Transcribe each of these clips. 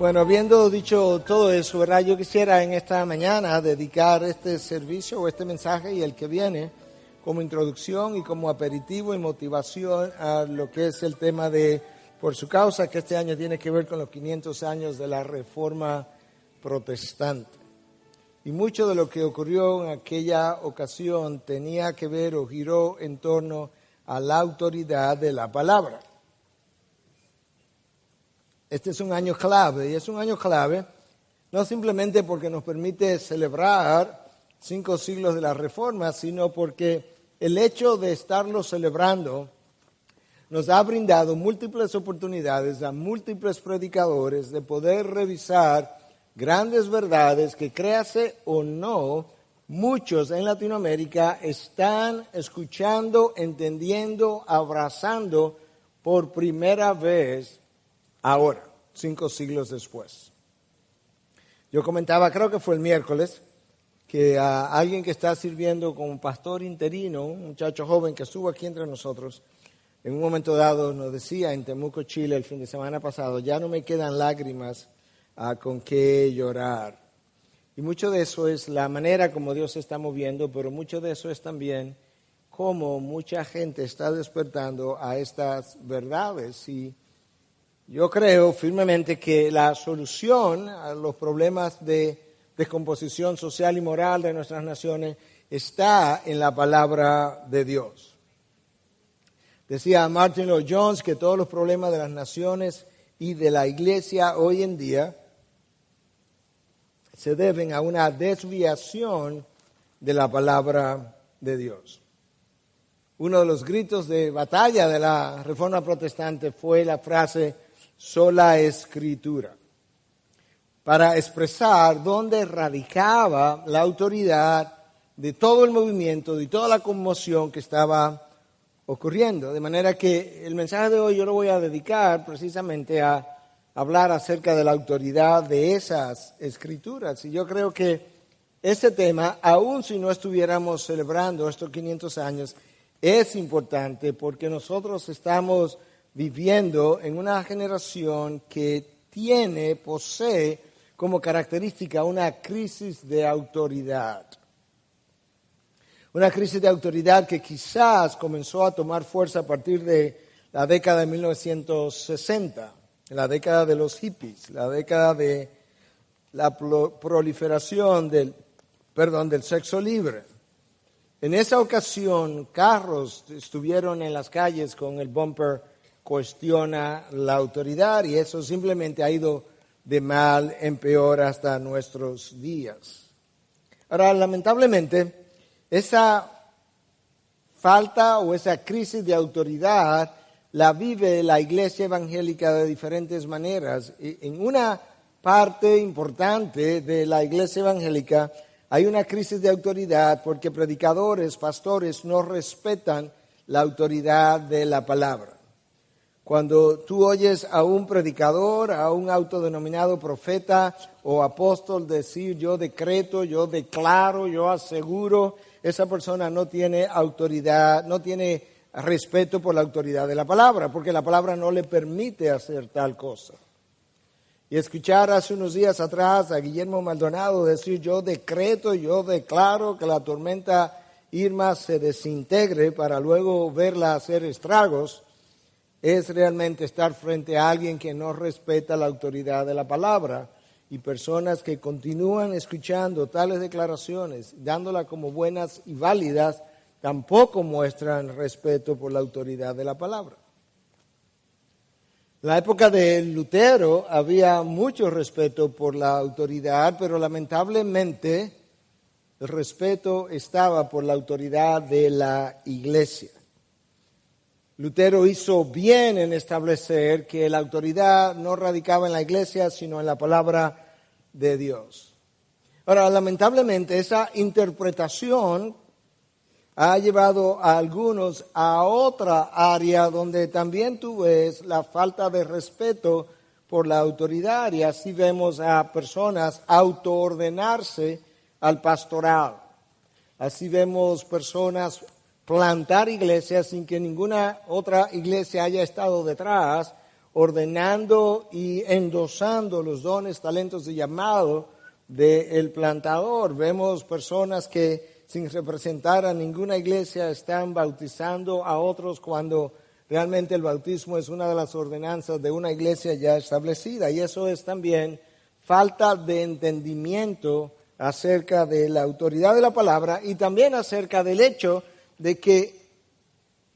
Bueno, habiendo dicho todo eso, ¿verdad? Yo quisiera en esta mañana dedicar este servicio o este mensaje y el que viene como introducción y como aperitivo y motivación a lo que es el tema de Por su causa, que este año tiene que ver con los 500 años de la Reforma Protestante. Y mucho de lo que ocurrió en aquella ocasión tenía que ver o giró en torno a la autoridad de la palabra. Este es un año clave, y es un año clave no simplemente porque nos permite celebrar 5 siglos de la Reforma, sino porque el hecho de estarlo celebrando nos ha brindado múltiples oportunidades a múltiples predicadores de poder revisar grandes verdades que, créase o no, muchos en Latinoamérica están escuchando, entendiendo, abrazando por primera vez ahora, 5 siglos después. Yo comentaba, creo que fue el miércoles, que a alguien que está sirviendo como pastor interino, un muchacho joven que estuvo aquí entre nosotros, en un momento dado nos decía en Temuco, Chile, el fin de semana pasado, ya no me quedan lágrimas con qué llorar. Y mucho de eso es la manera como Dios se está moviendo, pero mucho de eso es también cómo mucha gente está despertando a estas verdades. Y yo creo firmemente que la solución a los problemas de descomposición social y moral de nuestras naciones está en la palabra de Dios. Decía Martin Lloyd-Jones que todos los problemas de las naciones y de la iglesia hoy en día se deben a una desviación de la palabra de Dios. Uno de los gritos de batalla de la Reforma Protestante fue la frase sola escritura, para expresar dónde radicaba la autoridad de todo el movimiento, de toda la conmoción que estaba ocurriendo. De manera que el mensaje de hoy yo lo voy a dedicar precisamente a hablar acerca de la autoridad de esas escrituras. Y yo creo que ese tema, aun si no estuviéramos celebrando estos 500 años, es importante porque nosotros estamos viviendo en una generación que posee como característica una crisis de autoridad. Una crisis de autoridad que quizás comenzó a tomar fuerza a partir de la década de 1960, la década de los hippies, la década de la proliferación del sexo libre. En esa ocasión, carros estuvieron en las calles con el bumper "Cuestiona la autoridad", y eso simplemente ha ido de mal en peor hasta nuestros días. Ahora, lamentablemente, esa falta o esa crisis de autoridad la vive la iglesia evangélica de diferentes maneras. En una parte importante de la iglesia evangélica hay una crisis de autoridad porque predicadores, pastores no respetan la autoridad de la palabra. Cuando tú oyes a un predicador, a un autodenominado profeta o apóstol decir yo decreto, yo declaro, yo aseguro, esa persona no tiene autoridad, no tiene respeto por la autoridad de la palabra, porque la palabra no le permite hacer tal cosa. Y escuchar hace unos días atrás a Guillermo Maldonado decir yo decreto, yo declaro que la tormenta Irma se desintegre para luego verla hacer estragos, es realmente estar frente a alguien que no respeta la autoridad de la palabra. Y personas que continúan escuchando tales declaraciones, dándolas como buenas y válidas, tampoco muestran respeto por la autoridad de la palabra. En la época de Lutero había mucho respeto por la autoridad, pero lamentablemente el respeto estaba por la autoridad de la iglesia. Lutero hizo bien en establecer que la autoridad no radicaba en la iglesia, sino en la palabra de Dios. Ahora, lamentablemente, esa interpretación ha llevado a algunos a otra área donde también tú ves la falta de respeto por la autoridad, y así vemos a personas autoordenarse al pastoral. Así vemos personas plantar iglesias sin que ninguna otra iglesia haya estado detrás, ordenando y endosando los dones, talentos y llamado del plantador. Vemos personas que sin representar a ninguna iglesia están bautizando a otros cuando realmente el bautismo es una de las ordenanzas de una iglesia ya establecida. Y eso es también falta de entendimiento acerca de la autoridad de la palabra y también acerca del hecho de que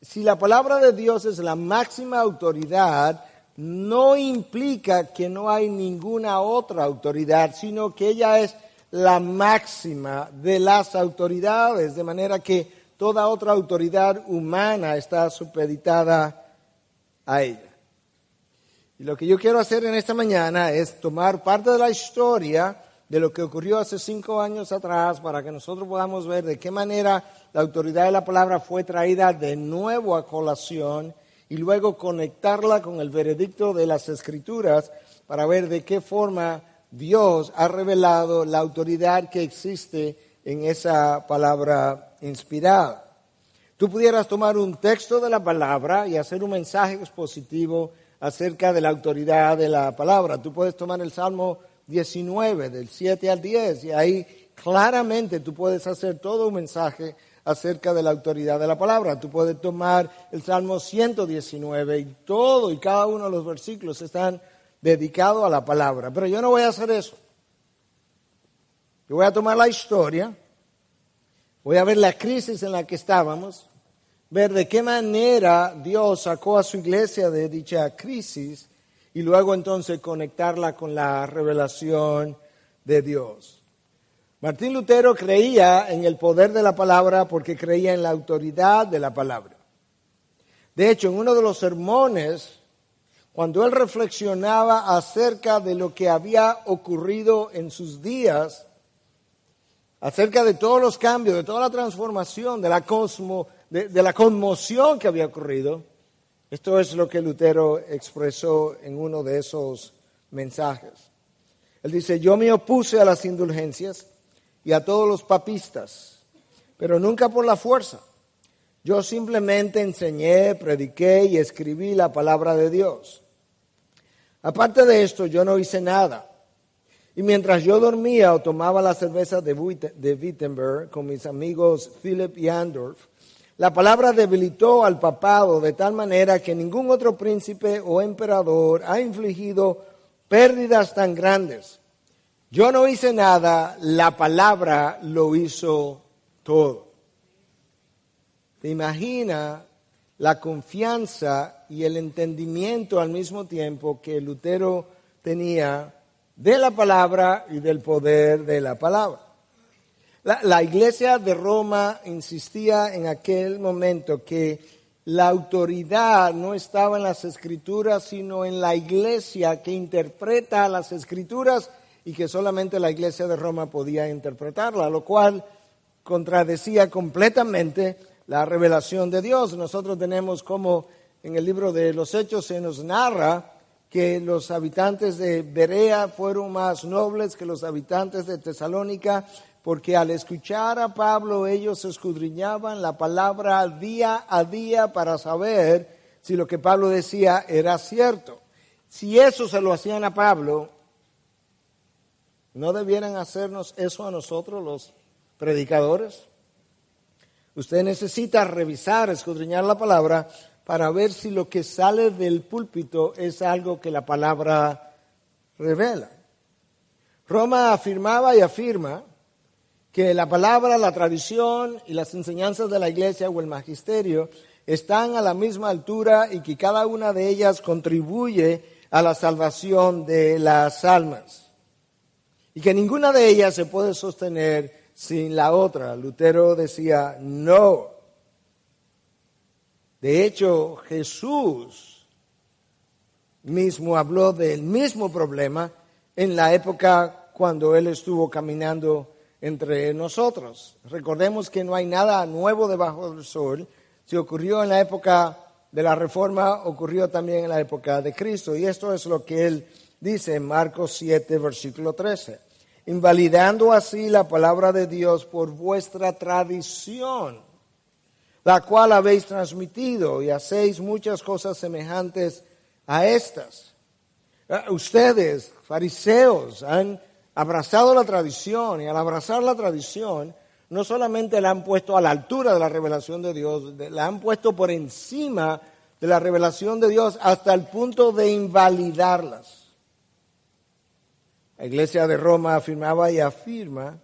si la palabra de Dios es la máxima autoridad, no implica que no hay ninguna otra autoridad, sino que ella es la máxima de las autoridades, de manera que toda otra autoridad humana está supeditada a ella. Y lo que yo quiero hacer en esta mañana es tomar parte de la historia de lo que ocurrió hace 5 años atrás para que nosotros podamos ver de qué manera la autoridad de la palabra fue traída de nuevo a colación y luego conectarla con el veredicto de las Escrituras para ver de qué forma Dios ha revelado la autoridad que existe en esa palabra inspirada. Tú pudieras tomar un texto de la palabra y hacer un mensaje expositivo acerca de la autoridad de la palabra. Tú puedes tomar el Salmo 19, del 7 al 10, y ahí claramente tú puedes hacer todo un mensaje acerca de la autoridad de la palabra. Tú puedes tomar el Salmo 119 y todo y cada uno de los versículos están dedicados a la palabra. Pero yo no voy a hacer eso. Yo voy a tomar la historia, voy a ver la crisis en la que estábamos, ver de qué manera Dios sacó a su iglesia de dicha crisis y luego entonces conectarla con la revelación de Dios. Martín Lutero creía en el poder de la palabra porque creía en la autoridad de la palabra. De hecho, en uno de los sermones, cuando él reflexionaba acerca de lo que había ocurrido en sus días, acerca de todos los cambios, de toda la transformación, de la conmoción que había ocurrido, esto es lo que Lutero expresó en uno de esos mensajes. Él dice: yo me opuse a las indulgencias y a todos los papistas, pero nunca por la fuerza. Yo simplemente enseñé, prediqué y escribí la palabra de Dios. Aparte de esto, yo no hice nada. Y mientras yo dormía o tomaba la cerveza de Wittenberg con mis amigos Philip y Andorf, la palabra debilitó al papado de tal manera que ningún otro príncipe o emperador ha infligido pérdidas tan grandes. Yo no hice nada, la palabra lo hizo todo. ¿Te imaginas la confianza y el entendimiento al mismo tiempo que Lutero tenía de la palabra y del poder de la palabra? La iglesia de Roma insistía en aquel momento que la autoridad no estaba en las Escrituras, sino en la iglesia que interpreta las Escrituras y que solamente la iglesia de Roma podía interpretarla, lo cual contradecía completamente la revelación de Dios. Nosotros tenemos como en el libro de los Hechos se nos narra que los habitantes de Berea fueron más nobles que los habitantes de Tesalónica, porque al escuchar a Pablo ellos escudriñaban la palabra día a día para saber si lo que Pablo decía era cierto. Si eso se lo hacían a Pablo, ¿no debieran hacernos eso a nosotros los predicadores? Usted necesita revisar, escudriñar la palabra para ver si lo que sale del púlpito es algo que la palabra revela. Roma afirmaba y afirma que la palabra, la tradición y las enseñanzas de la iglesia o el magisterio están a la misma altura y que cada una de ellas contribuye a la salvación de las almas. Y que ninguna de ellas se puede sostener sin la otra. Lutero decía no. De hecho, Jesús mismo habló del mismo problema en la época cuando él estuvo caminando entre nosotros. Recordemos que no hay nada nuevo debajo del sol. Si ocurrió en la época de la Reforma, ocurrió también en la época de Cristo. Y esto es lo que él dice en Marcos 7, versículo 13. Invalidando así la palabra de Dios por vuestra tradición, la cual habéis transmitido, y hacéis muchas cosas semejantes a estas. Ustedes, fariseos, han abrazado la tradición, y al abrazar la tradición, no solamente la han puesto a la altura de la revelación de Dios, la han puesto por encima de la revelación de Dios hasta el punto de invalidarlas. La Iglesia de Roma afirmaba y afirma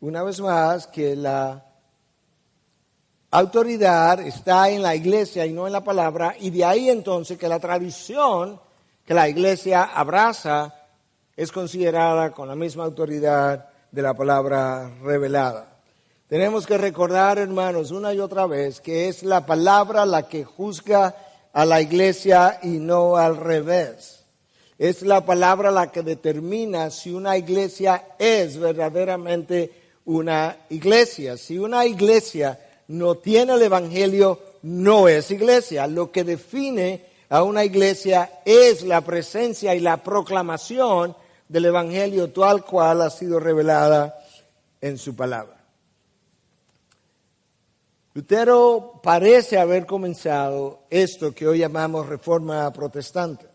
una vez más que la autoridad está en la Iglesia y no en la palabra, y de ahí entonces que la tradición que la Iglesia abraza es considerada con la misma autoridad de la palabra revelada. Tenemos que recordar, hermanos, una y otra vez que es la palabra la que juzga a la Iglesia y no al revés. Es la palabra la que determina si una iglesia es verdaderamente una iglesia. Si una iglesia no tiene el Evangelio, no es iglesia. Lo que define a una iglesia es la presencia y la proclamación del Evangelio tal cual ha sido revelada en su palabra. Lutero parece haber comenzado esto que hoy llamamos Reforma Protestante.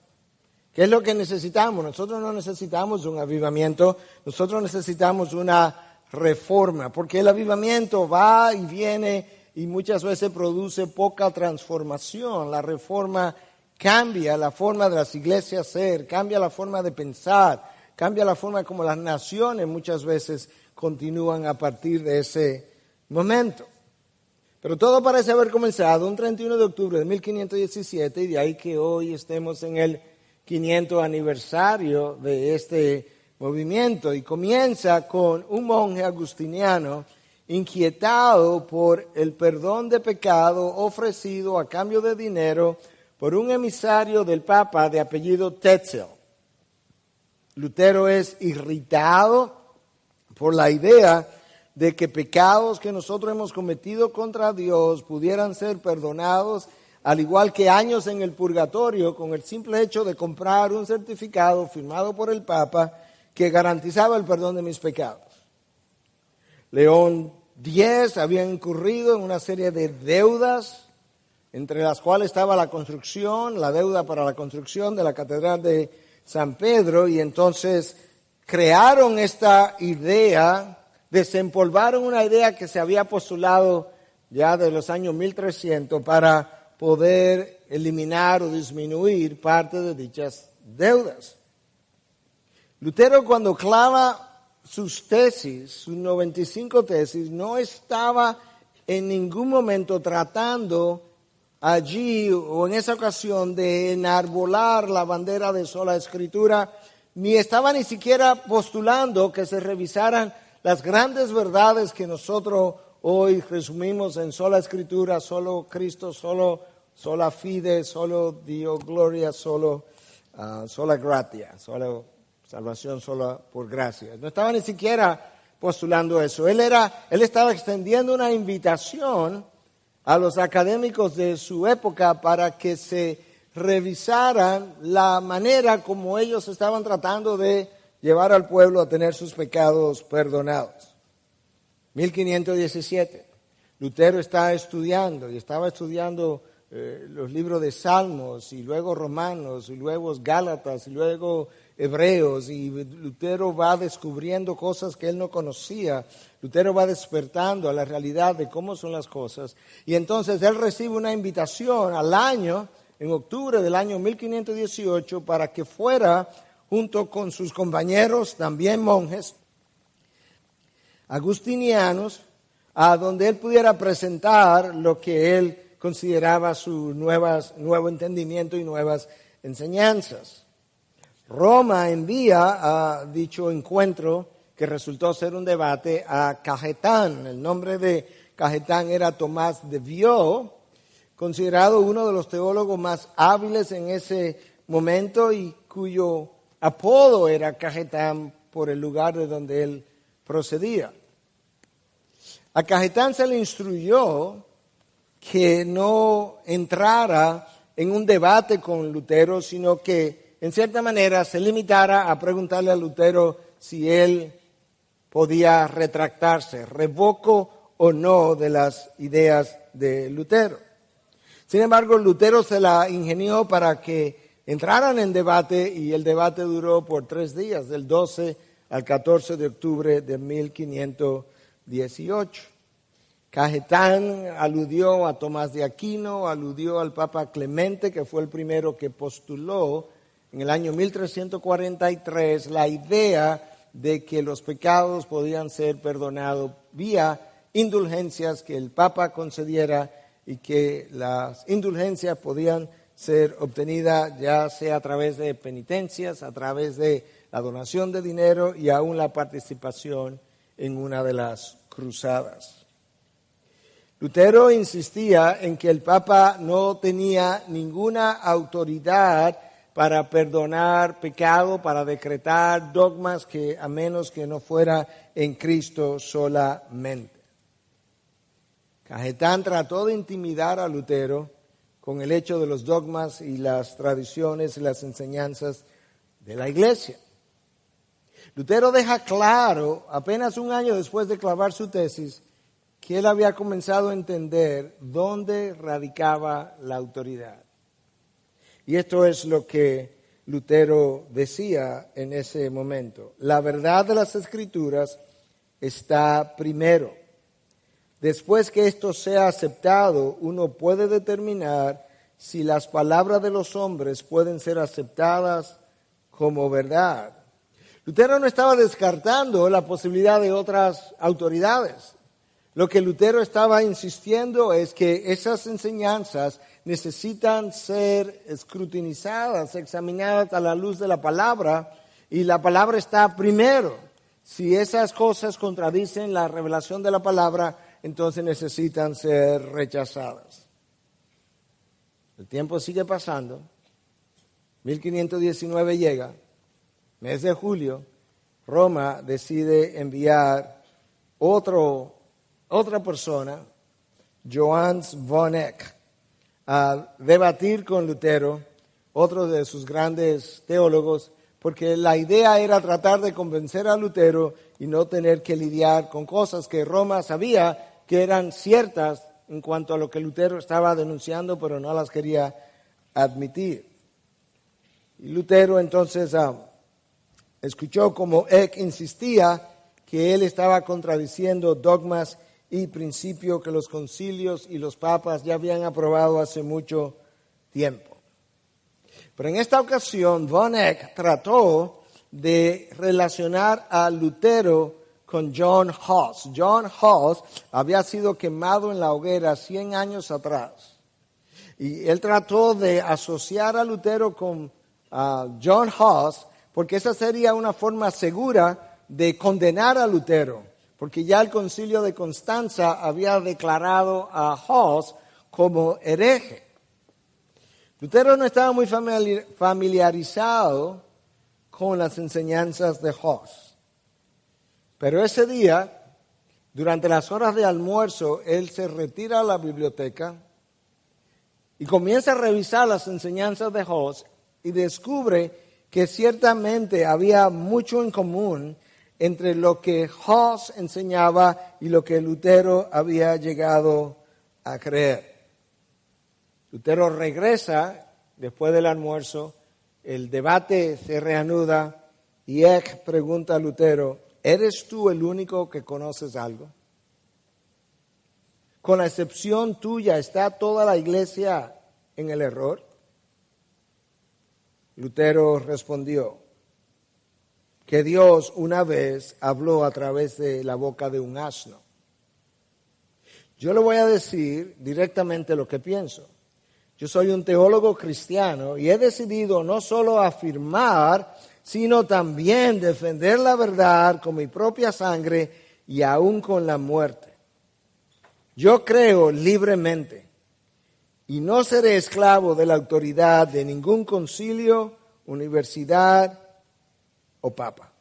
¿Qué es lo que necesitamos? Nosotros no necesitamos un avivamiento, nosotros necesitamos una reforma, porque el avivamiento va y viene y muchas veces produce poca transformación. La reforma cambia la forma de las iglesias ser, cambia la forma de pensar, cambia la forma como las naciones muchas veces continúan a partir de ese momento. Pero todo parece haber comenzado un 31 de octubre de 1517 y de ahí que hoy estemos en el 500 aniversario de este movimiento, y comienza con un monje agustiniano inquietado por el perdón de pecado ofrecido a cambio de dinero por un emisario del Papa de apellido Tetzel. Lutero es irritado por la idea de que pecados que nosotros hemos cometido contra Dios pudieran ser perdonados, al igual que años en el purgatorio, con el simple hecho de comprar un certificado firmado por el Papa que garantizaba el perdón de mis pecados. León X había incurrido en una serie de deudas, entre las cuales estaba la construcción, la deuda para la construcción de la Catedral de San Pedro, y entonces crearon esta idea, desempolvaron una idea que se había postulado ya de los años 1300 para poder eliminar o disminuir parte de dichas deudas. Lutero, cuando clava sus tesis, sus 95 tesis, no estaba en ningún momento tratando allí o en esa ocasión de enarbolar la bandera de sola escritura, ni estaba ni siquiera postulando que se revisaran las grandes verdades que nosotros hoy resumimos en sola escritura, solo Cristo, sola fide, solo Dio gloria, sola gratia, solo salvación, solo por gracia. No estaba ni siquiera postulando eso. Él estaba extendiendo una invitación a los académicos de su época para que se revisaran la manera como ellos estaban tratando de llevar al pueblo a tener sus pecados perdonados. 1517, Lutero estaba estudiando los libros de Salmos, y luego Romanos, y luego Gálatas, y luego Hebreos, y Lutero va descubriendo cosas que él no conocía. Lutero va despertando a la realidad de cómo son las cosas, y entonces él recibe una invitación al año, en octubre del año 1518, para que fuera junto con sus compañeros, también monjes agustinianos, a donde él pudiera presentar lo que él consideraba su nuevo entendimiento y nuevas enseñanzas. Roma envía a dicho encuentro, que resultó ser un debate, a Cajetán. El nombre de Cajetán era Tomás de Vió, considerado uno de los teólogos más hábiles en ese momento y cuyo apodo era Cajetán por el lugar de donde él procedía. A Cajetán se le instruyó que no entrara en un debate con Lutero, sino que en cierta manera se limitara a preguntarle a Lutero si él podía retractarse, revoco o no de las ideas de Lutero. Sin embargo, Lutero se la ingenió para que entraran en debate y el debate duró por 3 días, del 12 al 14 de octubre de 1518. Cajetán aludió a Tomás de Aquino, aludió al Papa Clemente, que fue el primero que postuló en el año 1343 la idea de que los pecados podían ser perdonados vía indulgencias que el Papa concediera y que las indulgencias podían ser obtenidas ya sea a través de penitencias, a través de la donación de dinero y aún la participación en una de las cruzadas. Lutero insistía en que el Papa no tenía ninguna autoridad para perdonar pecado, para decretar dogmas que a menos que no fuera en Cristo solamente. Cajetán trató de intimidar a Lutero con el hecho de los dogmas y las tradiciones y las enseñanzas de la Iglesia. Lutero deja claro, apenas un año después de clavar su tesis, que él había comenzado a entender dónde radicaba la autoridad. Y esto es lo que Lutero decía en ese momento. La verdad de las Escrituras está primero. Después que esto sea aceptado, uno puede determinar si las palabras de los hombres pueden ser aceptadas como verdad. Lutero no estaba descartando la posibilidad de otras autoridades. Lo que Lutero estaba insistiendo es que esas enseñanzas necesitan ser escrutinizadas, examinadas a la luz de la palabra, y la palabra está primero. Si esas cosas contradicen la revelación de la palabra, entonces necesitan ser rechazadas. El tiempo sigue pasando, 1519 llega, mes de julio, Roma decide enviar otra persona, Johannes von Eck, a debatir con Lutero, otro de sus grandes teólogos, porque la idea era tratar de convencer a Lutero y no tener que lidiar con cosas que Roma sabía que eran ciertas en cuanto a lo que Lutero estaba denunciando, pero no las quería admitir. Y Lutero entonces escuchó como Eck insistía que él estaba contradiciendo dogmas y principios que los concilios y los papas ya habían aprobado hace mucho tiempo. Pero en esta ocasión, von Eck trató de relacionar a Lutero con John Huss. John Huss había sido quemado en la hoguera 100 años atrás. Y él trató de asociar a Lutero con John Huss, porque esa sería una forma segura de condenar a Lutero, porque ya el concilio de Constanza había declarado a Huss como hereje. Lutero no estaba muy familiarizado con las enseñanzas de Huss. Pero ese día, durante las horas de almuerzo, él se retira a la biblioteca y comienza a revisar las enseñanzas de Huss y descubre que ciertamente había mucho en común entre lo que Huss enseñaba y lo que Lutero había llegado a creer. Lutero regresa después del almuerzo, el debate se reanuda y Eck pregunta a Lutero: ¿eres tú el único que conoces algo? Con la excepción tuya, ¿está toda la iglesia en el error? Lutero respondió que Dios una vez habló a través de la boca de un asno. Yo le voy a decir directamente lo que pienso. Yo soy un teólogo cristiano y he decidido no solo afirmar, sino también defender la verdad con mi propia sangre y aún con la muerte. Yo creo libremente y no seré esclavo de la autoridad de ningún concilio, universidad o papa.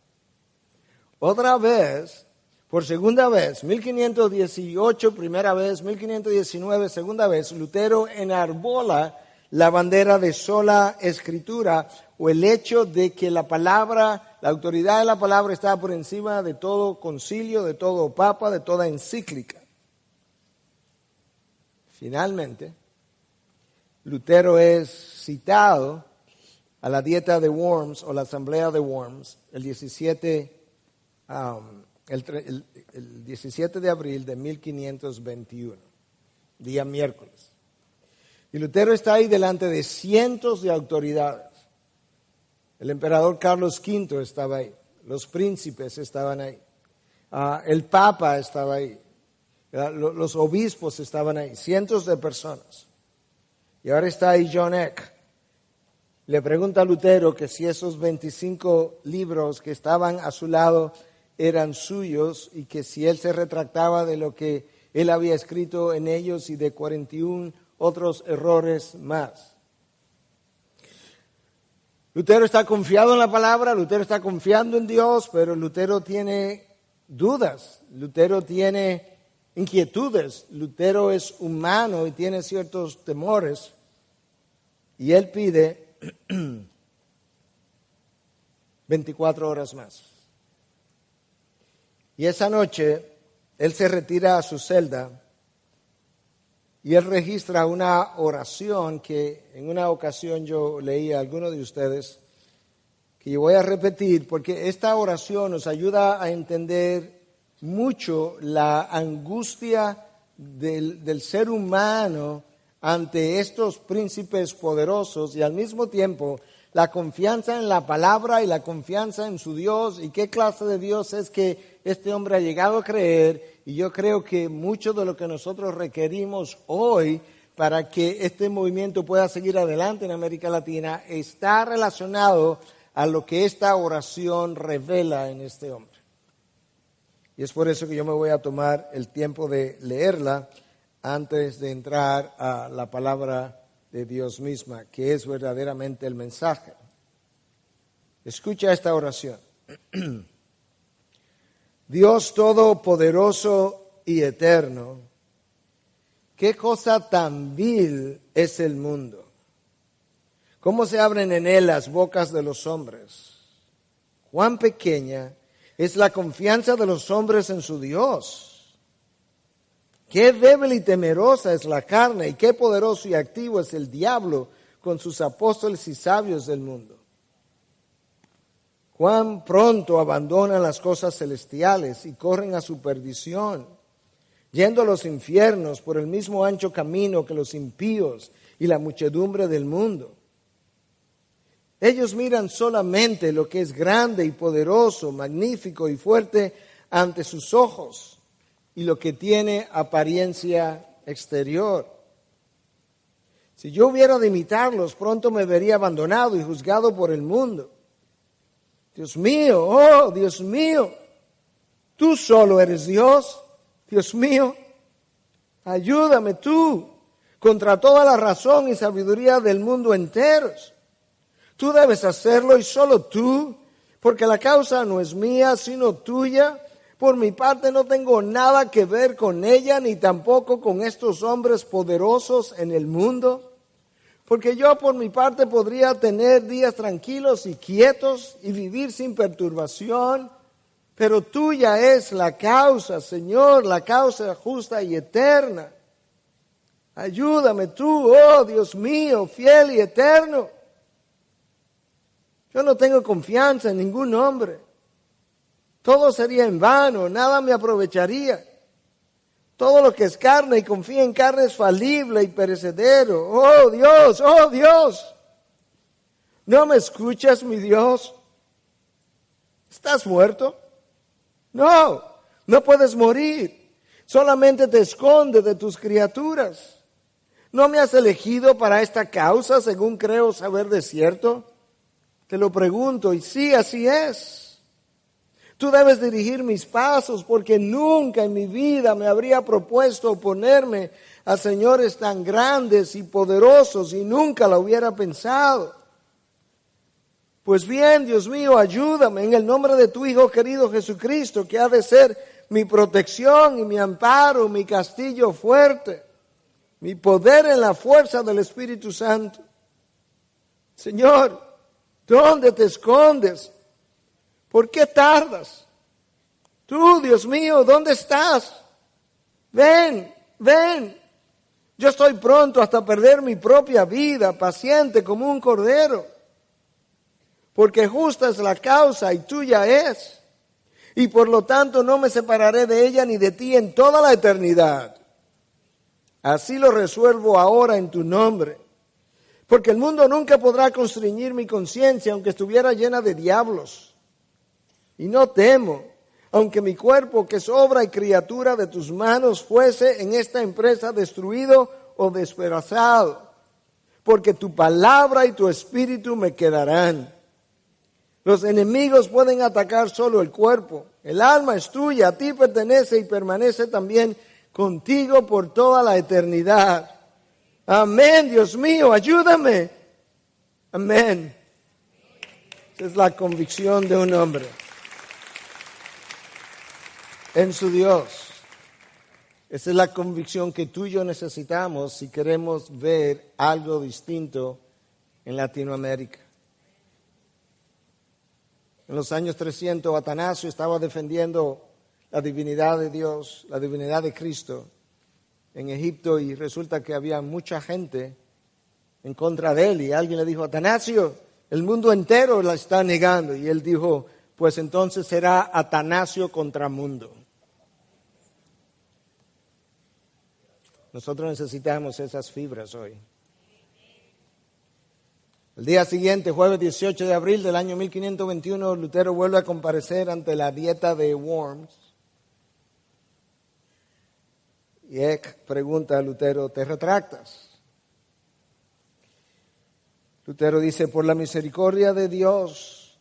Otra vez, por segunda vez, 1518 primera vez, 1519 segunda vez, Lutero enarbola la bandera de sola escritura, o el hecho de que la palabra, la autoridad de la palabra está por encima de todo concilio, de todo papa, de toda encíclica. Finalmente, Lutero es citado a la dieta de Worms o la asamblea de Worms el 17 de abril de 1521, día miércoles. Y Lutero está ahí delante de cientos de autoridades. El emperador Carlos V estaba ahí, los príncipes estaban ahí, el papa estaba ahí, los obispos estaban ahí, cientos de personas. Y ahora está ahí John Eck. Le pregunta a Lutero que si esos 25 libros que estaban a su lado eran suyos y que si él se retractaba de lo que él había escrito en ellos y de 41 otros errores más. Lutero está confiado en la palabra, Lutero está confiando en Dios, pero Lutero tiene dudas, Lutero tiene inquietudes, Lutero es humano y tiene ciertos temores. Y él pide 24 horas más. Y esa noche él se retira a su celda y él registra una oración que en una ocasión yo leí a alguno de ustedes, que yo voy a repetir porque esta oración nos ayuda a entender mucho la angustia del ser humano ante estos príncipes poderosos y al mismo tiempo la confianza en la palabra y la confianza en su Dios y qué clase de Dios es que este hombre ha llegado a creer. Y yo creo que mucho de lo que nosotros requerimos hoy para que este movimiento pueda seguir adelante en América Latina está relacionado a lo que esta oración revela en este hombre. Y es por eso que yo me voy a tomar el tiempo de leerla antes de entrar a la palabra de Dios misma, que es verdaderamente el mensaje. Escucha esta oración. Dios Todopoderoso y Eterno, qué cosa tan vil es el mundo. ¿Cómo se abren en él las bocas de los hombres? Cuán pequeña es la confianza de los hombres en su Dios. Qué débil y temerosa es la carne y qué poderoso y activo es el diablo con sus apóstoles y sabios del mundo. Cuán pronto abandonan las cosas celestiales y corren a su perdición, yendo a los infiernos por el mismo ancho camino que los impíos y la muchedumbre del mundo. Ellos miran solamente lo que es grande y poderoso, magnífico y fuerte ante sus ojos, y lo que tiene apariencia exterior. Si yo hubiera de imitarlos, pronto me vería abandonado y juzgado por el mundo. Dios mío, oh Dios mío, tú solo eres Dios. Dios mío, ayúdame tú contra toda la razón y sabiduría del mundo enteros. Tú debes hacerlo y solo tú, porque la causa no es mía, sino tuya. Por mi parte no tengo nada que ver con ella, ni tampoco con estos hombres poderosos en el mundo. Porque yo por mi parte podría tener días tranquilos y quietos y vivir sin perturbación. Pero tuya es la causa, Señor, la causa justa y eterna. Ayúdame tú, oh Dios mío, fiel y eterno. Yo no tengo confianza en ningún hombre. Todo sería en vano, nada me aprovecharía. Todo lo que es carne y confía en carne es falible y perecedero. Oh Dios, ¿no me escuchas, mi Dios? ¿Estás muerto? No, no puedes morir. Solamente te escondes de tus criaturas. ¿No me has elegido para esta causa, según creo saber de cierto? Te lo pregunto, y sí, así es. Tú debes dirigir mis pasos, porque nunca en mi vida me habría propuesto oponerme a señores tan grandes y poderosos, y nunca lo hubiera pensado. Pues bien, Dios mío, ayúdame en el nombre de tu Hijo querido Jesucristo, que ha de ser mi protección y mi amparo, mi castillo fuerte, mi poder en la fuerza del Espíritu Santo. Señor, ¿dónde te escondes? ¿Por qué tardas? Tú, Dios mío, ¿dónde estás? Ven, Yo estoy pronto hasta perder mi propia vida, paciente como un cordero, porque justa es la causa y tuya es, y por lo tanto no me separaré de ella ni de ti en toda la eternidad. Así lo resuelvo ahora en tu nombre, porque el mundo nunca podrá constreñir mi conciencia, aunque estuviera llena de diablos. Y no temo, aunque mi cuerpo, que es obra y criatura de tus manos, fuese en esta empresa destruido o despedazado, porque tu palabra y tu espíritu me quedarán. Los enemigos pueden atacar solo el cuerpo, el alma es tuya, a ti pertenece y permanece también contigo por toda la eternidad. Amén, Dios mío, ayúdame. Amén. Esa es la convicción de un hombre en su Dios. Esa es la convicción que tú y yo necesitamos si queremos ver algo distinto en Latinoamérica. En los años 300, Atanasio estaba defendiendo la divinidad de Dios, la divinidad de Cristo en Egipto, y resulta que había mucha gente en contra de él, y alguien le dijo: Atanasio, el mundo entero la está negando, y él dijo: pues entonces será Atanasio contra mundo. Nosotros necesitamos esas fibras hoy. El día siguiente, jueves 18 de abril del año 1521, Lutero vuelve a comparecer ante la Dieta de Worms. Y Eck pregunta a Lutero: ¿te retractas? Lutero dice: por la misericordia de Dios,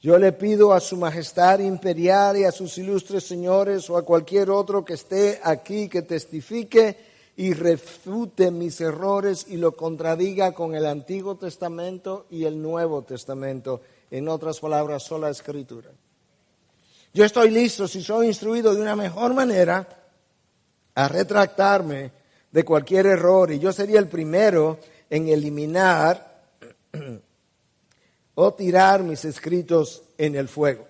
yo le pido a su majestad imperial y a sus ilustres señores o a cualquier otro que esté aquí que testifique y refute mis errores y lo contradiga con el Antiguo Testamento y el Nuevo Testamento. En otras palabras, sola Escritura. Yo estoy listo, si soy instruido de una mejor manera, a retractarme de cualquier error, y yo sería el primero en eliminar o tirar mis escritos en el fuego.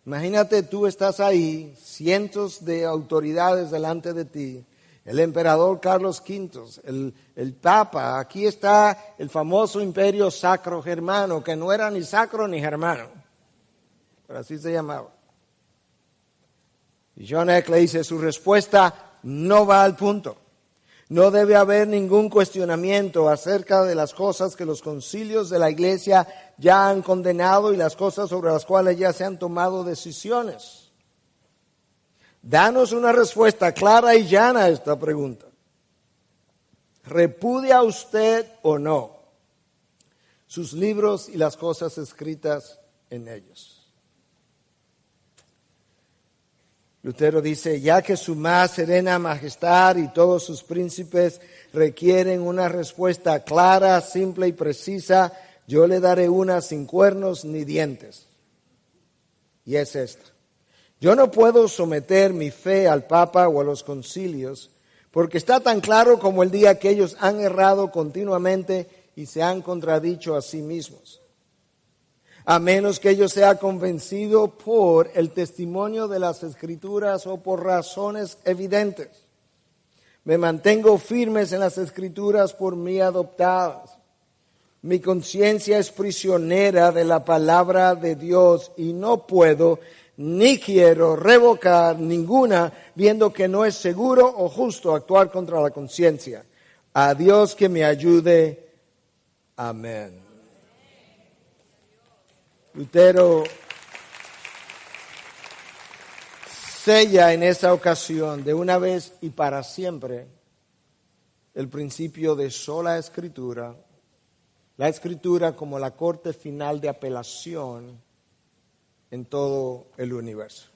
Imagínate, tú estás ahí, cientos de autoridades delante de ti, el emperador Carlos V, el Papa, aquí está el famoso imperio sacro germano, que no era ni sacro ni germano, pero así se llamaba. Y John Eck le dice: su respuesta no va al punto. No debe haber ningún cuestionamiento acerca de las cosas que los concilios de la Iglesia ya han condenado y las cosas sobre las cuales ya se han tomado decisiones. Danos una respuesta clara y llana a esta pregunta. ¿Repudia usted o no sus libros y las cosas escritas en ellos? Lutero dice: ya que su más serena majestad y todos sus príncipes requieren una respuesta clara, simple y precisa, yo le daré una sin cuernos ni dientes. Y es esta: yo no puedo someter mi fe al Papa o a los concilios, porque está tan claro como el día que ellos han errado continuamente y se han contradicho a sí mismos. A menos que ello sea convencido por el testimonio de las Escrituras o por razones evidentes. Me mantengo firmes en las Escrituras por mí adoptadas. Mi conciencia es prisionera de la palabra de Dios y no puedo ni quiero revocar ninguna, viendo que no es seguro o justo actuar contra la conciencia. A Dios que me ayude. Amén. Lutero sella en esa ocasión de una vez y para siempre el principio de sola Escritura, la Escritura como la corte final de apelación en todo el universo.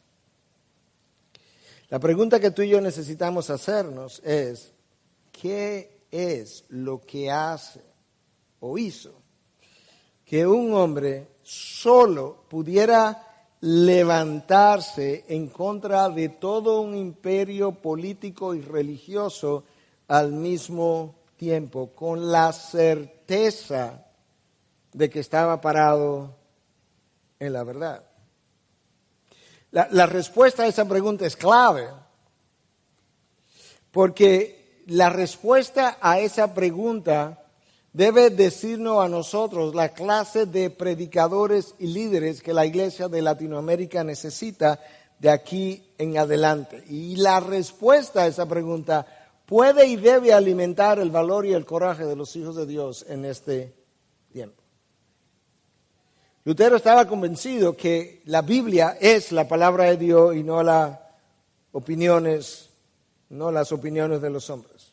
La pregunta que tú y yo necesitamos hacernos es: ¿qué es lo que hace o hizo que un hombre solo pudiera levantarse en contra de todo un imperio político y religioso al mismo tiempo, con la certeza de que estaba parado en la verdad? La respuesta a esa pregunta es clave, porque la respuesta a esa pregunta debe decirnos a nosotros la clase de predicadores y líderes que la iglesia de Latinoamérica necesita de aquí en adelante. Y la respuesta a esa pregunta puede y debe alimentar el valor y el coraje de los hijos de Dios en este tiempo. Lutero estaba convencido que la Biblia es la palabra de Dios y no las opiniones de los hombres.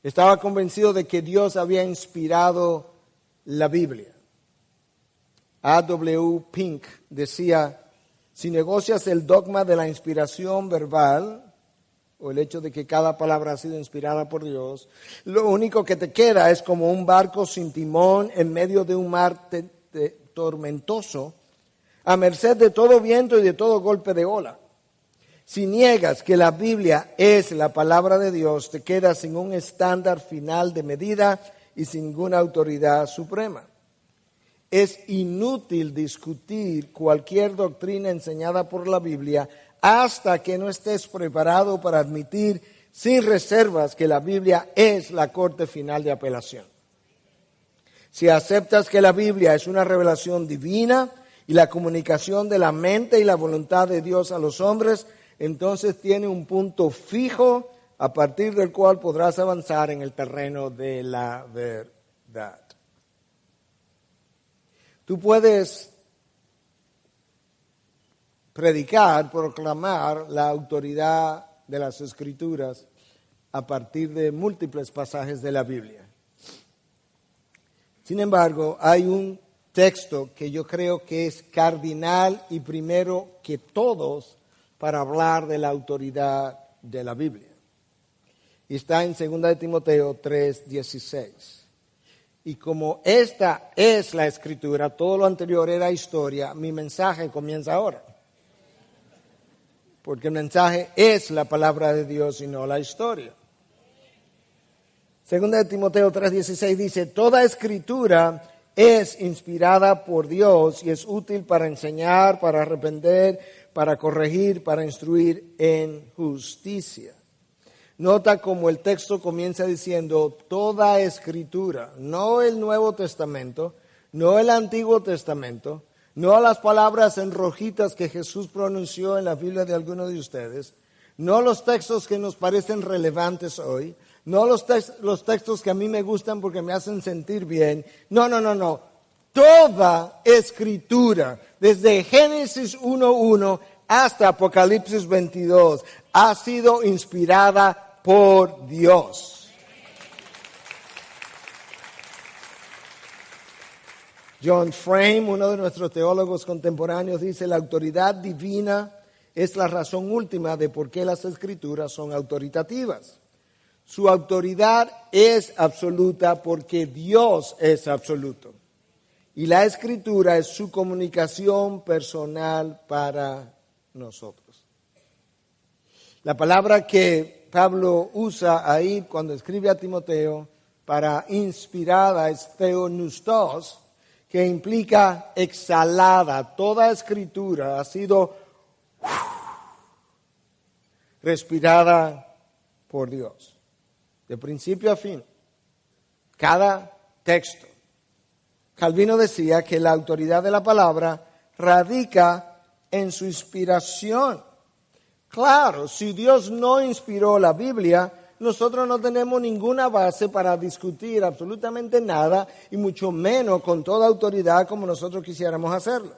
Estaba convencido de que Dios había inspirado la Biblia. A.W. Pink decía: si negocias el dogma de la inspiración verbal, o el hecho de que cada palabra ha sido inspirada por Dios, lo único que te queda es como un barco sin timón en medio de un mar tormentoso, a merced de todo viento y de todo golpe de ola. Si niegas que la Biblia es la palabra de Dios, te quedas sin un estándar final de medida y sin ninguna autoridad suprema. Es inútil discutir cualquier doctrina enseñada por la Biblia hasta que no estés preparado para admitir sin reservas que la Biblia es la corte final de apelación. Si aceptas que la Biblia es una revelación divina y la comunicación de la mente y la voluntad de Dios a los hombres, entonces tiene un punto fijo a partir del cual podrás avanzar en el terreno de la verdad. Tú puedes predicar, proclamar la autoridad de las Escrituras a partir de múltiples pasajes de la Biblia. Sin embargo, hay un texto que yo creo que es cardinal y primero que todos para hablar de la autoridad de la Biblia. Y está en 2 de Timoteo 3:16. Y como esta es la Escritura, todo lo anterior era historia, mi mensaje comienza ahora. Porque el mensaje es la palabra de Dios y no la historia. 2 de Timoteo 3:16 dice: toda Escritura es inspirada por Dios y es útil para enseñar, para arrepentir, para corregir, para instruir en justicia. Nota cómo el texto comienza diciendo toda Escritura, no el Nuevo Testamento, no el Antiguo Testamento, no las palabras en rojitas que Jesús pronunció en la Biblia de algunos de ustedes, no los textos que nos parecen relevantes hoy, no los textos que a mí me gustan porque me hacen sentir bien. No. Toda Escritura, desde Génesis 1:1 hasta Apocalipsis 22, ha sido inspirada por Dios. John Frame, uno de nuestros teólogos contemporáneos, dice: la autoridad divina es la razón última de por qué las Escrituras son autoritativas. Su autoridad es absoluta porque Dios es absoluto. Y la Escritura es su comunicación personal para nosotros. La palabra que Pablo usa ahí cuando escribe a Timoteo para inspirada es theopneustos, que implica exhalada. Toda Escritura ha sido respirada por Dios. De principio a fin, cada texto. Calvino decía que la autoridad de la palabra radica en su inspiración. Claro, si Dios no inspiró la Biblia, nosotros no tenemos ninguna base para discutir absolutamente nada, y mucho menos con toda autoridad como nosotros quisiéramos hacerlo.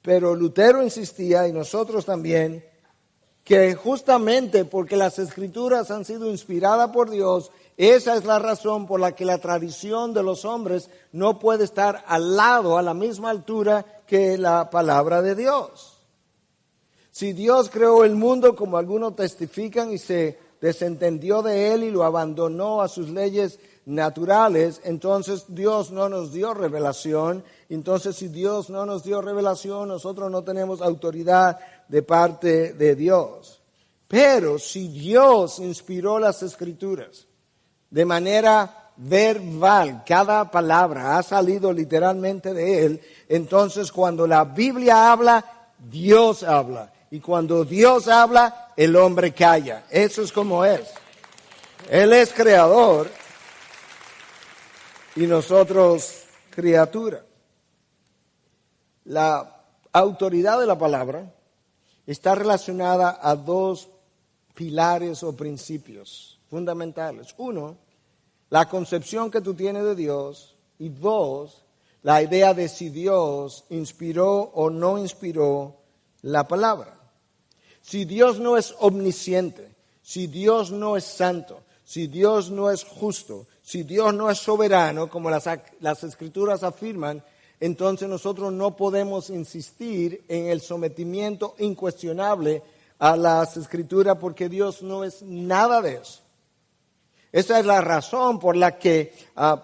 Pero Lutero insistía, y nosotros también, que justamente porque las Escrituras han sido inspiradas por Dios, esa es la razón por la que la tradición de los hombres no puede estar al lado, a la misma altura que la palabra de Dios. Si Dios creó el mundo, como algunos testifican, y se desentendió de él y lo abandonó a sus leyes naturales, entonces Dios no nos dio revelación. Entonces, si Dios no nos dio revelación, nosotros no tenemos autoridad de parte de Dios. Pero si Dios inspiró las Escrituras de manera verbal, cada palabra ha salido literalmente de Él, entonces cuando la Biblia habla, Dios habla. y cuando Dios habla, el hombre calla. Eso es como es. Él es creador y nosotros criatura. La autoridad de la palabra está relacionada a dos pilares o principios fundamentales. Uno, la concepción que tú tienes de Dios, y dos, la idea de si Dios inspiró o no inspiró la palabra. Si Dios no es omnisciente, si Dios no es santo, si Dios no es justo, si Dios no es soberano, como las Escrituras afirman, entonces nosotros no podemos insistir en el sometimiento incuestionable a las Escrituras porque Dios no es nada de eso. Esa es la razón por la que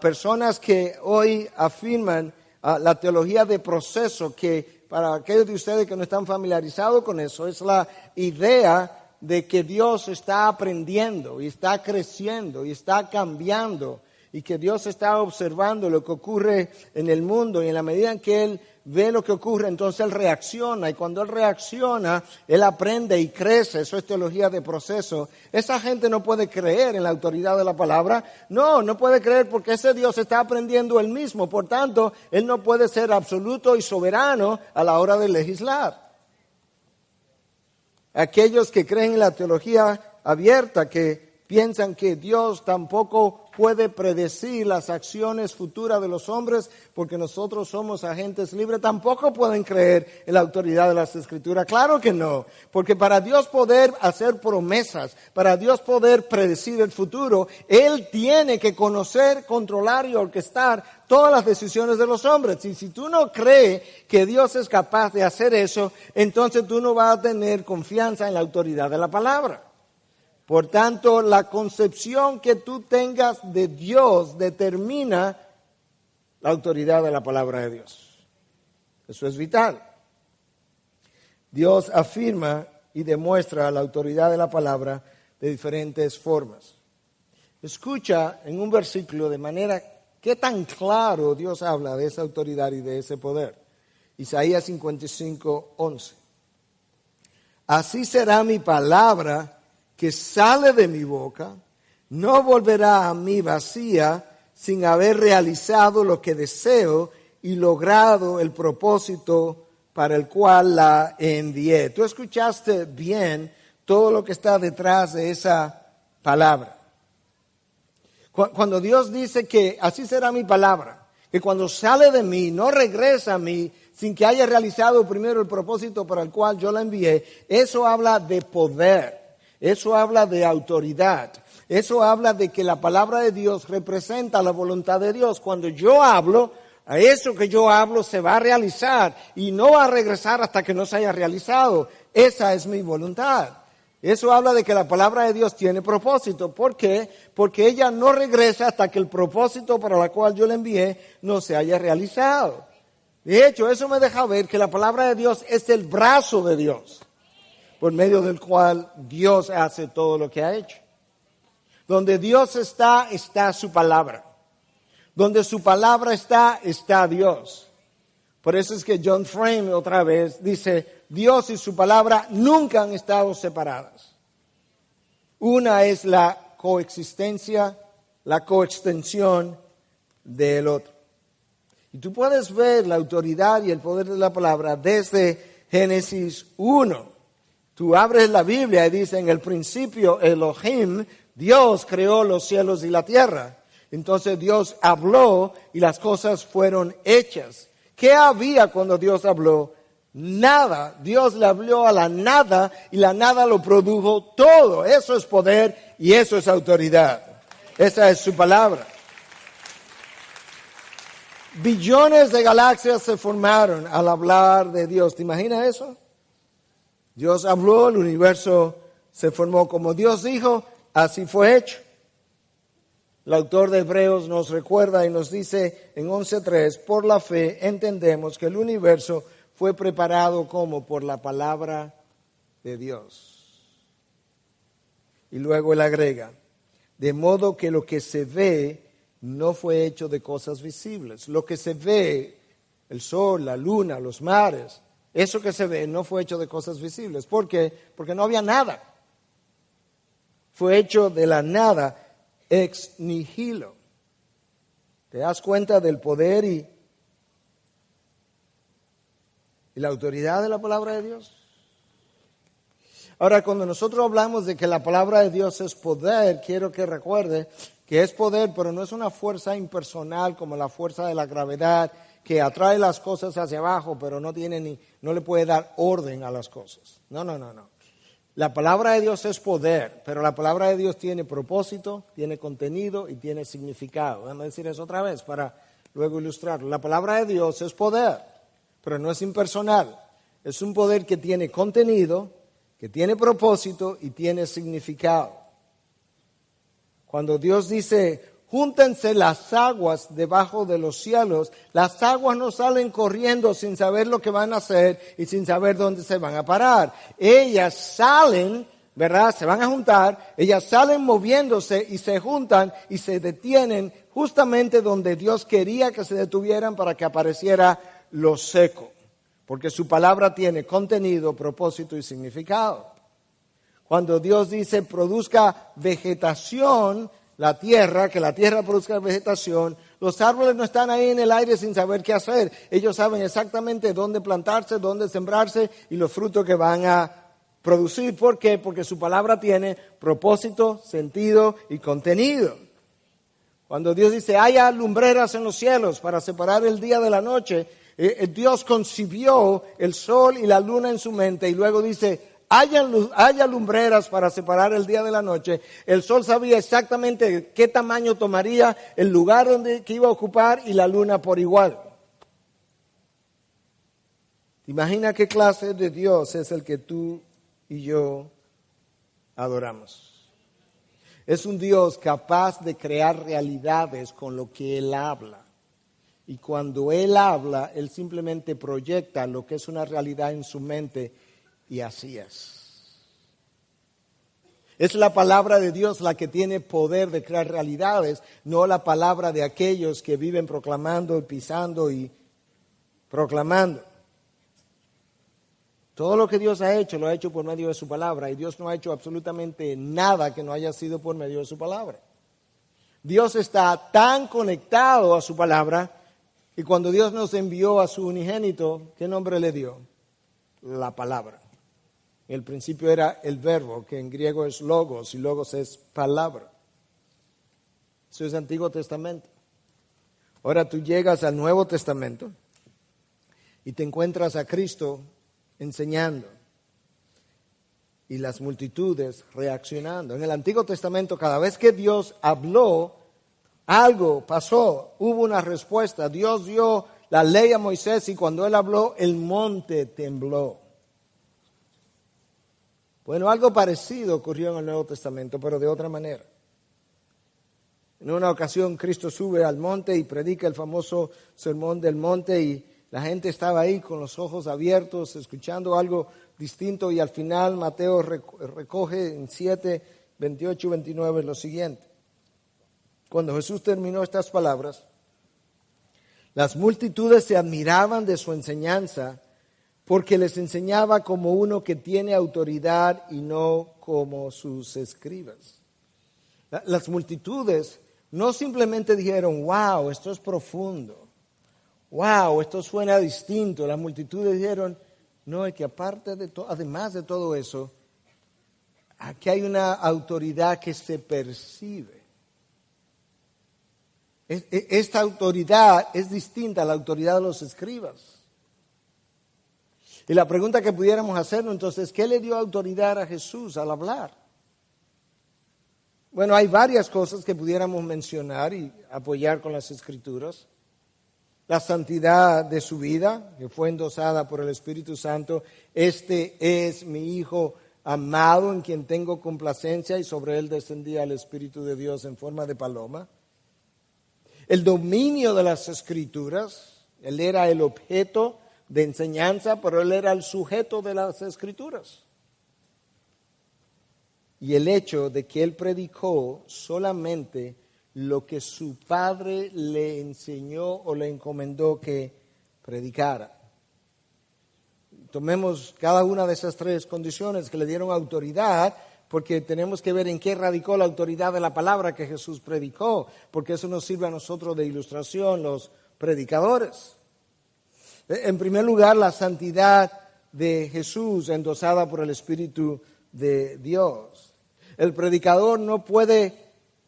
personas que hoy afirman la teología de proceso, que para aquellos de ustedes que no están familiarizados con eso, es la idea de que Dios está aprendiendo y está creciendo y está cambiando y que Dios está observando lo que ocurre en el mundo y en la medida en que Él ve lo que ocurre, entonces Él reacciona y cuando Él reacciona, Él aprende y crece. Eso es teología de proceso. Esa gente no puede creer en la autoridad de la palabra. No puede creer porque ese Dios está aprendiendo Él mismo. Por tanto, Él no puede ser absoluto y soberano a la hora de legislar. Aquellos que creen en la teología abierta, que piensan que Dios tampoco puede predecir las acciones futuras de los hombres porque nosotros somos agentes libres, tampoco pueden creer en la autoridad de las Escrituras. Claro que no, porque para Dios poder hacer promesas, para Dios poder predecir el futuro, Él tiene que conocer, controlar y orquestar todas las decisiones de los hombres. Y si tú no crees que Dios es capaz de hacer eso, entonces tú no vas a tener confianza en la autoridad de la palabra. Por tanto, la concepción que tú tengas de Dios determina la autoridad de la palabra de Dios. Eso es vital. Dios afirma y demuestra la autoridad de la palabra de diferentes formas. Escucha en un versículo de manera qué tan claro Dios habla de esa autoridad y de ese poder. Isaías 55:11. Así será mi palabra que sale de mi boca, no volverá a mí vacía sin haber realizado lo que deseo y logrado el propósito para el cual la envié. Tú escuchaste bien todo lo que está detrás de esa palabra. Cuando Dios dice que así será mi palabra, que cuando sale de mí no regresa a mí sin que haya realizado primero el propósito para el cual yo la envié, eso habla de poder. Eso habla de autoridad. Eso habla de que la palabra de Dios representa la voluntad de Dios. Cuando yo hablo, a eso que yo hablo se va a realizar y no va a regresar hasta que no se haya realizado. Esa es mi voluntad. Eso habla de que la palabra de Dios tiene propósito. ¿Por qué? Porque ella no regresa hasta que el propósito para el cual yo la envié no se haya realizado. De hecho, eso me deja ver que la palabra de Dios es el brazo de Dios, por medio del cual Dios hace todo lo que ha hecho. Donde Dios está, está su palabra. Donde su palabra está, está Dios. Por eso es que John Frame otra vez dice, Dios y su palabra nunca han estado separadas. Una es la coexistencia, la coextensión del otro. Y tú puedes ver la autoridad y el poder de la palabra desde Génesis 1. Tú abres la Biblia y dice, en el principio Elohim, Dios creó los cielos y la tierra. Entonces Dios habló y las cosas fueron hechas. ¿Qué había cuando Dios habló? Nada. Dios le habló a la nada y la nada lo produjo todo. Eso es poder y eso es autoridad. Esa es su palabra. Billones de galaxias se formaron al hablar de Dios. ¿Te imaginas eso? Dios habló, el universo se formó como Dios dijo, así fue hecho. El autor de Hebreos nos recuerda y nos dice en 11:3, por la fe entendemos que el universo fue preparado como por la palabra de Dios. Y luego él agrega, de modo que lo que se ve no fue hecho de cosas visibles. Lo que se ve, el sol, la luna, los mares, Eso que se ve no fue hecho de cosas visibles. ¿Por qué? Porque no había nada. Fue hecho de la nada, ex nihilo. ¿Te das cuenta del poder y la autoridad de la palabra de Dios? Ahora, cuando nosotros hablamos de que la palabra de Dios es poder, quiero que recuerde que es poder, pero no es una fuerza impersonal como la fuerza de la gravedad que atrae las cosas hacia abajo, pero no le puede dar orden a las cosas. No. La palabra de Dios es poder, pero la palabra de Dios tiene propósito, tiene contenido y tiene significado. Déjame decir eso otra vez para luego ilustrarlo. La palabra de Dios es poder, pero no es impersonal. Es un poder que tiene contenido, que tiene propósito y tiene significado. Cuando Dios dice, júntense las aguas debajo de los cielos, las aguas no salen corriendo sin saber lo que van a hacer y sin saber dónde se van a parar. Ellas salen, ¿verdad? Se van a juntar, ellas salen moviéndose y se juntan y se detienen justamente donde Dios quería que se detuvieran para que apareciera lo seco. Porque su palabra tiene contenido, propósito y significado. Cuando Dios dice produzca vegetación, la tierra, que la tierra produzca vegetación, los árboles no están ahí en el aire sin saber qué hacer. Ellos saben exactamente dónde plantarse, dónde sembrarse y los frutos que van a producir. ¿Por qué? Porque su palabra tiene propósito, sentido y contenido. Cuando Dios dice, haya lumbreras en los cielos para separar el día de la noche, Dios concibió el sol y la luna en su mente y luego dice, haya lumbreras para separar el día de la noche. El sol sabía exactamente qué tamaño tomaría, el lugar que iba a ocupar y la luna por igual. Imagina qué clase de Dios es el que tú y yo adoramos. Es un Dios capaz de crear realidades con lo que Él habla. Y cuando Él habla, Él simplemente proyecta lo que es una realidad en su mente y así es. Es la palabra de Dios la que tiene poder de crear realidades, no la palabra de aquellos que viven proclamando, pisando y proclamando. Todo lo que Dios ha hecho, lo ha hecho por medio de su palabra y Dios no ha hecho absolutamente nada que no haya sido por medio de su palabra. Dios está tan conectado a su palabra y cuando Dios nos envió a su unigénito, ¿qué nombre le dio? La palabra. El principio era el verbo, que en griego es logos, y logos es palabra. Eso es Antiguo Testamento. Ahora tú llegas al Nuevo Testamento y te encuentras a Cristo enseñando y las multitudes reaccionando. En el Antiguo Testamento, cada vez que Dios habló, algo pasó, hubo una respuesta. Dios dio la ley a Moisés y cuando él habló, el monte tembló. Bueno, algo parecido ocurrió en el Nuevo Testamento, pero de otra manera. En una ocasión Cristo sube al monte y predica el famoso sermón del monte y la gente estaba ahí con los ojos abiertos, escuchando algo distinto y al final Mateo recoge en 7, 28 y 29 lo siguiente. Cuando Jesús terminó estas palabras, las multitudes se admiraban de su enseñanza porque les enseñaba como uno que tiene autoridad y no como sus escribas. Las multitudes no simplemente dijeron, wow, esto es profundo, wow, esto suena distinto. Las multitudes dijeron, no, es que además de todo eso, aquí hay una autoridad que se percibe. Esta autoridad es distinta a la autoridad de los escribas. Y la pregunta que pudiéramos hacernos entonces, ¿qué le dio autoridad a Jesús al hablar? Bueno, hay varias cosas que pudiéramos mencionar y apoyar con las Escrituras. La santidad de su vida, que fue endosada por el Espíritu Santo. Este es mi Hijo amado en quien tengo complacencia y sobre él descendía el Espíritu de Dios en forma de paloma. El dominio de las Escrituras, él era el objeto de enseñanza, pero él era el sujeto de las Escrituras. Y el hecho de que él predicó solamente lo que su padre le enseñó o le encomendó que predicara. tomemos cada una de esas tres condiciones que le dieron autoridad, porque tenemos que ver en qué radicó la autoridad de la palabra que Jesús predicó, porque eso nos sirve a nosotros de ilustración, los predicadores. En primer lugar, la santidad de Jesús endosada por el Espíritu de Dios. El predicador no puede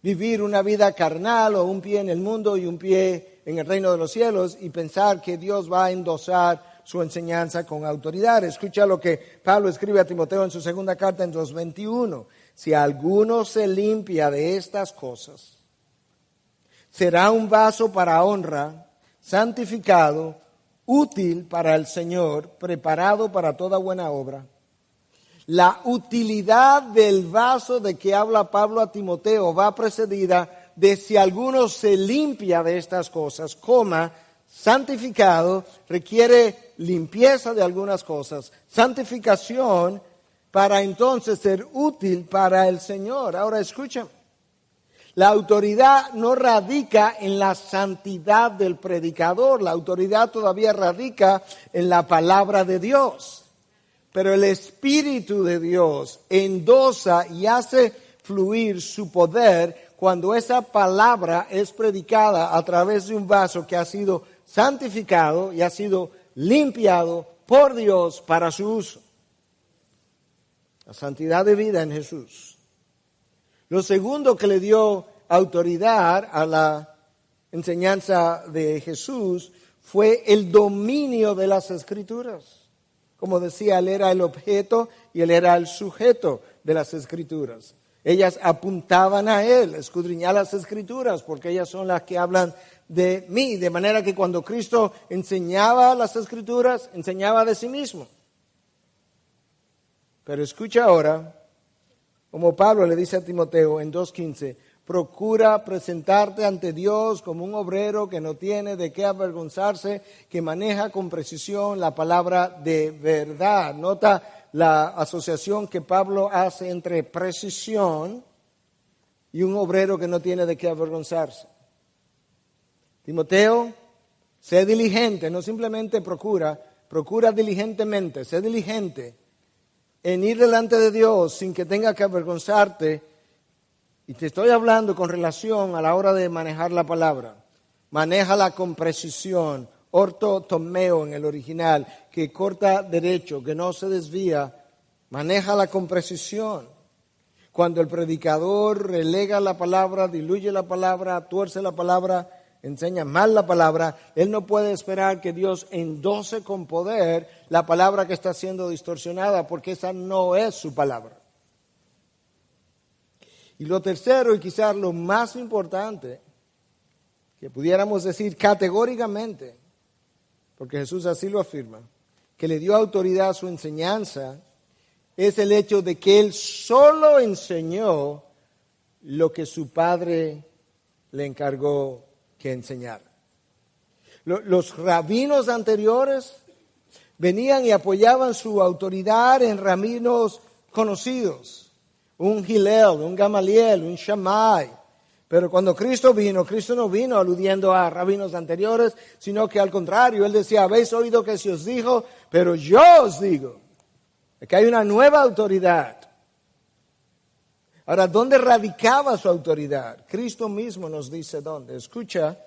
vivir una vida carnal o un pie en el mundo y un pie en el reino de los cielos y pensar que Dios va a endosar su enseñanza con autoridad. Escucha lo que Pablo escribe a Timoteo en su segunda carta en 2:21. Si alguno se limpia de estas cosas, será un vaso para honra, santificado, útil para el Señor, preparado para toda buena obra. La utilidad del vaso de que habla Pablo a Timoteo va precedida de si alguno se limpia de estas cosas, santificado, requiere limpieza de algunas cosas, santificación para entonces ser útil para el Señor. Ahora escuchen, la autoridad no radica en la santidad del predicador, la autoridad todavía radica en la palabra de Dios. Pero el Espíritu de Dios endosa y hace fluir su poder cuando esa palabra es predicada a través de un vaso que ha sido santificado y ha sido limpiado por Dios para su uso. La santidad de vida en Jesús. Lo segundo que le dio autoridad a la enseñanza de Jesús fue el dominio de las Escrituras. Como decía, él era el objeto y él era el sujeto de las Escrituras. Ellas apuntaban a él, escudriñar las Escrituras, porque ellas son las que hablan de mí. De manera que cuando Cristo enseñaba las Escrituras, enseñaba de sí mismo. Pero escucha ahora, como Pablo le dice a Timoteo en 2:15, procura presentarte ante Dios como un obrero que no tiene de qué avergonzarse, que maneja con precisión la palabra de verdad. Nota la asociación que Pablo hace entre precisión y un obrero que no tiene de qué avergonzarse. Timoteo, sé diligente, no simplemente procura diligentemente, sé diligente en ir delante de Dios sin que tenga que avergonzarte. Y te estoy hablando con relación a la hora de manejar la palabra. Manéjala con precisión, ortotomeo en el original, que corta derecho, que no se desvía. Manéjala con precisión. Cuando el predicador relega la palabra, diluye la palabra, tuerce la palabra, enseña mal la palabra, él no puede esperar que Dios endose con poder la palabra que está siendo distorsionada, porque esa no es su palabra. Y lo tercero, y quizás lo más importante, que pudiéramos decir categóricamente, porque Jesús así lo afirma, que le dio autoridad a su enseñanza, es el hecho de que él solo enseñó lo que su padre le encargó que enseñara. Los rabinos anteriores venían y apoyaban su autoridad en rabinos conocidos. Un Hillel, un Gamaliel, un Shammai. Pero cuando Cristo no vino aludiendo a rabinos anteriores, sino que al contrario, él decía, habéis oído que se os dijo, pero yo os digo, que hay una nueva autoridad. Ahora, ¿dónde radicaba su autoridad? Cristo mismo nos dice dónde. Escucha,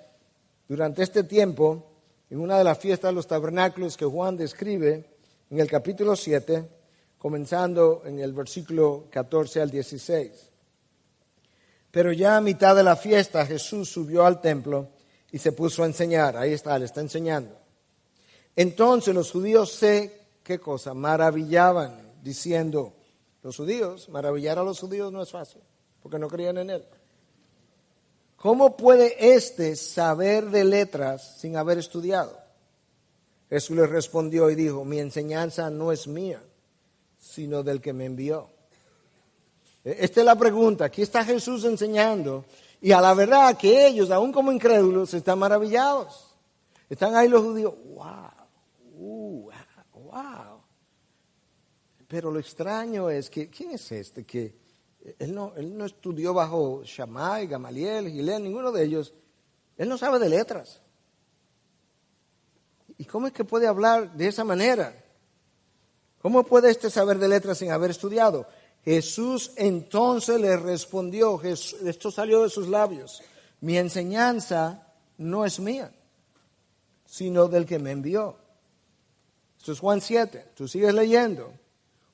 durante este tiempo, en una de las fiestas de los tabernáculos que Juan describe, en el capítulo 7, comenzando en el versículo 14 al 16. Pero ya a mitad de la fiesta Jesús subió al templo y se puso a enseñar. Ahí está, le está enseñando. Entonces los judíos ¿qué cosa? Maravillaban, diciendo, maravillar a los judíos no es fácil, porque no creían en él. ¿Cómo puede éste saber de letras sin haber estudiado? Jesús les respondió y dijo, mi enseñanza no es mía, sino del que me envió. Esta es la pregunta. Aquí está Jesús enseñando y a la verdad que ellos, aún como incrédulos, están maravillados. Están ahí los judíos, wow. Pero lo extraño es que, ¿quién es este? Que él no estudió bajo Shammai, Gamaliel, Hillel, ninguno de ellos. Él no sabe de letras. ¿Y cómo es que puede hablar de esa manera? ¿Cómo puede saber de letras sin haber estudiado? Jesús entonces le respondió, esto salió de sus labios, mi enseñanza no es mía, sino del que me envió. Esto es Juan 7, tú sigues leyendo.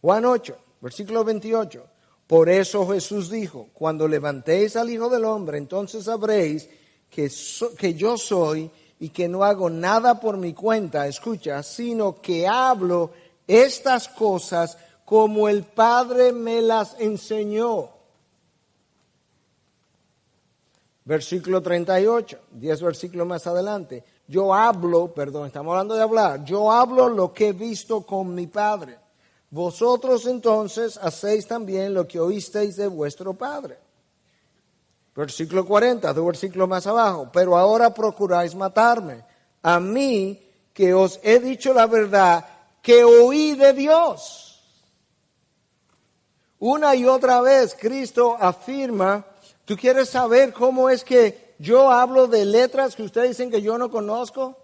Juan 8, versículo 28. Por eso Jesús dijo, cuando levantéis al Hijo del Hombre, entonces sabréis que yo soy y que no hago nada por mi cuenta, escucha, sino que hablo estas cosas como el Padre me las enseñó. Versículo 38, 10 versículos más adelante. Estamos hablando de hablar. Yo hablo lo que he visto con mi Padre. Vosotros entonces hacéis también lo que oísteis de vuestro Padre. Versículo 40, 2 versículos más abajo. Pero ahora procuráis matarme. A mí que os he dicho la verdad que oí de Dios. Una y otra vez Cristo afirma, ¿tú quieres saber cómo es que yo hablo de letras que ustedes dicen que yo no conozco?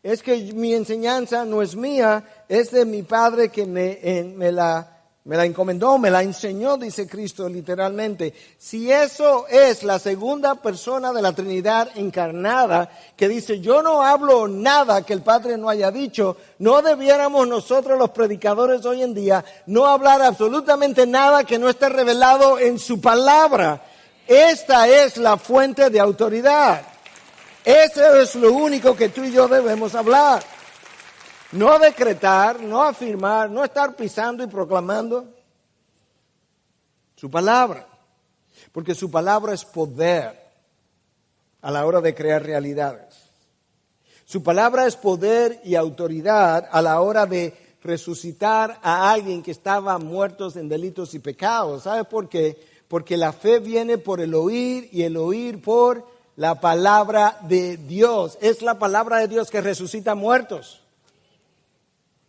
Es que mi enseñanza no es mía, es de mi Padre que me la encomendó, me la enseñó, dice Cristo literalmente. Si eso es la segunda persona de la Trinidad encarnada, que dice, yo no hablo nada que el Padre no haya dicho, no debiéramos nosotros los predicadores hoy en día no hablar absolutamente nada que no esté revelado en su palabra. Esta es la fuente de autoridad. Eso es lo único que tú y yo debemos hablar. No decretar, no afirmar, no estar pisando y proclamando. Su palabra. Porque su palabra es poder a la hora de crear realidades. Su palabra es poder y autoridad a la hora de resucitar a alguien que estaba muerto en delitos y pecados. ¿Sabes por qué? Porque la fe viene por el oír y el oír por la palabra de Dios. Es la palabra de Dios que resucita muertos.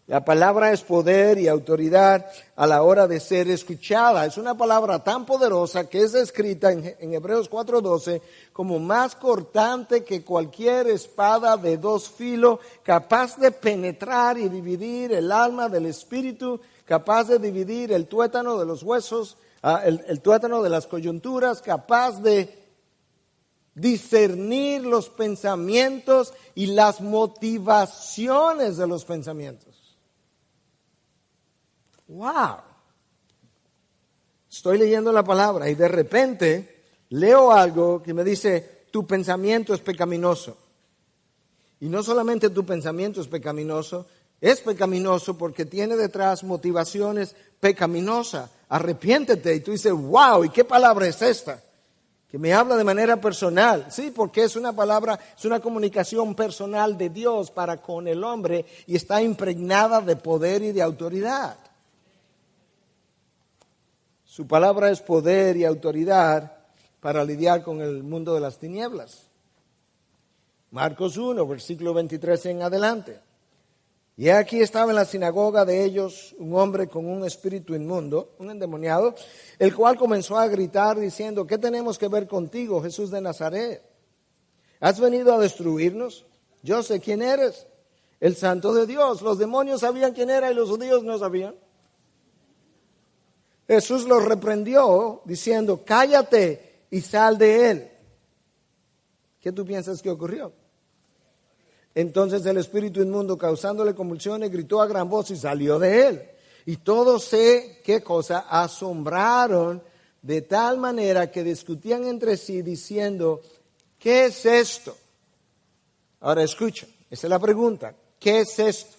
La palabra es poder y autoridad a la hora de ser escuchada. Es una palabra tan poderosa que es descrita en Hebreos 4:12 como más cortante que cualquier espada de dos filos, capaz de penetrar y dividir el alma del espíritu, capaz de dividir el tuétano de los huesos, el tuétano de las coyunturas, capaz de discernir los pensamientos y las motivaciones de los pensamientos. ¡Wow! Estoy leyendo la palabra y de repente leo algo que me dice, tu pensamiento es pecaminoso. Y no solamente tu pensamiento es pecaminoso porque tiene detrás motivaciones pecaminosas. Arrepiéntete. Y tú dices, wow, ¿y qué palabra es esta? Que me habla de manera personal. Sí, porque es una palabra, es una comunicación personal de Dios para con el hombre y está impregnada de poder y de autoridad. Su palabra es poder y autoridad para lidiar con el mundo de las tinieblas. Marcos 1, versículo 23 en adelante. Y aquí estaba en la sinagoga de ellos un hombre con un espíritu inmundo, un endemoniado, el cual comenzó a gritar diciendo, ¿qué tenemos que ver contigo, Jesús de Nazaret? ¿Has venido a destruirnos? Yo sé quién eres, el Santo de Dios. Los demonios sabían quién era y los judíos no sabían. Jesús los reprendió diciendo, cállate y sal de él. ¿Qué tú piensas que ocurrió? Entonces el espíritu inmundo, causándole convulsiones, gritó a gran voz y salió de él. Y todos ¿qué cosa? Asombraron de tal manera que discutían entre sí diciendo, ¿qué es esto? Ahora escucha, esa es la pregunta. ¿Qué es esto?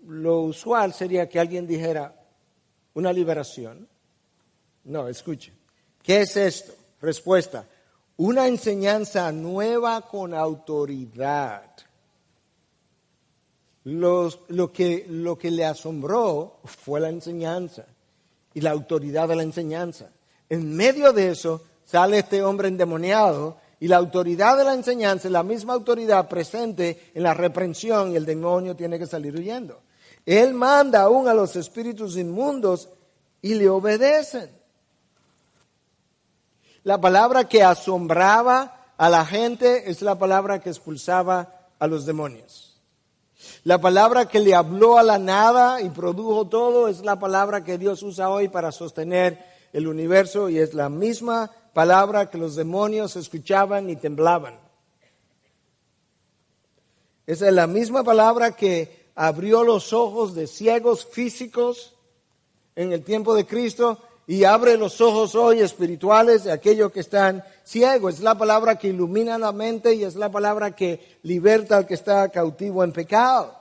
Lo usual sería que alguien dijera, una liberación. No, escuche. ¿Qué es esto? Respuesta. Una enseñanza nueva con autoridad. Lo que le asombró fue la enseñanza y la autoridad de la enseñanza. En medio de eso sale este hombre endemoniado y la autoridad de la enseñanza es la misma autoridad presente en la reprensión y el demonio tiene que salir huyendo. Él manda aún a los espíritus inmundos y le obedecen. La palabra que asombraba a la gente es la palabra que expulsaba a los demonios. La palabra que le habló a la nada y produjo todo es la palabra que Dios usa hoy para sostener el universo y es la misma palabra que los demonios escuchaban y temblaban. Esa es la misma palabra que abrió los ojos de ciegos físicos en el tiempo de Cristo y abre los ojos hoy espirituales de aquellos que están ciegos. Es la palabra que ilumina la mente y es la palabra que liberta al que está cautivo en pecado.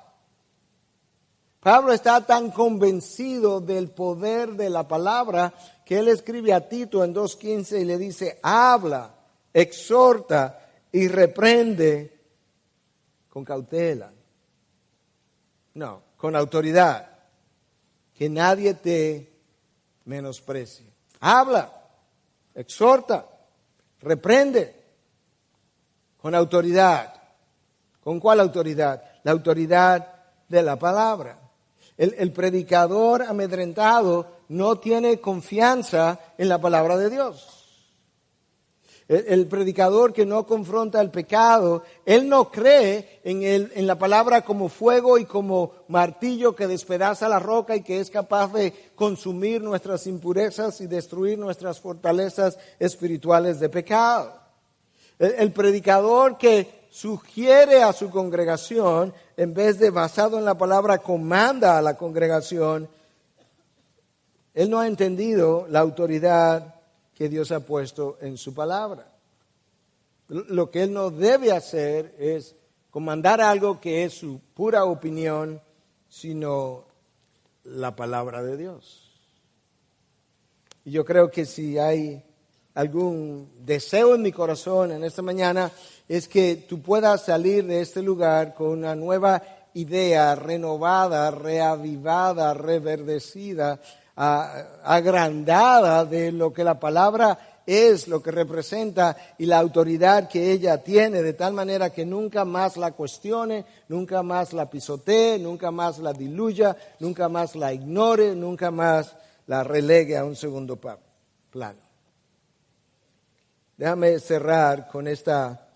Pablo está tan convencido del poder de la palabra que él escribe a Tito en 2:15 y le dice, habla, exhorta y reprende con cautela. No, con autoridad. Que nadie te menosprecie. Habla, exhorta, reprende con autoridad. ¿Con cuál autoridad? La autoridad de la palabra. El predicador amedrentado no tiene confianza en la palabra de Dios. El predicador que no confronta el pecado, él no cree en la palabra como fuego y como martillo que despedaza la roca y que es capaz de consumir nuestras impurezas y destruir nuestras fortalezas espirituales de pecado. El predicador que sugiere a su congregación, en vez de basado en la palabra, comanda a la congregación, él no ha entendido la autoridad que Dios ha puesto en su palabra. Lo que él no debe hacer es comandar algo que es su pura opinión, sino la palabra de Dios. Y yo creo que si hay algún deseo en mi corazón en esta mañana, es que tú puedas salir de este lugar con una nueva idea, renovada, reavivada, reverdecida, agrandada de lo que la palabra es, lo que representa y la autoridad que ella tiene, de tal manera que nunca más la cuestione, nunca más la pisotee, nunca más la diluya, nunca más la ignore, nunca más la relegue a un segundo plano. Déjame cerrar con esta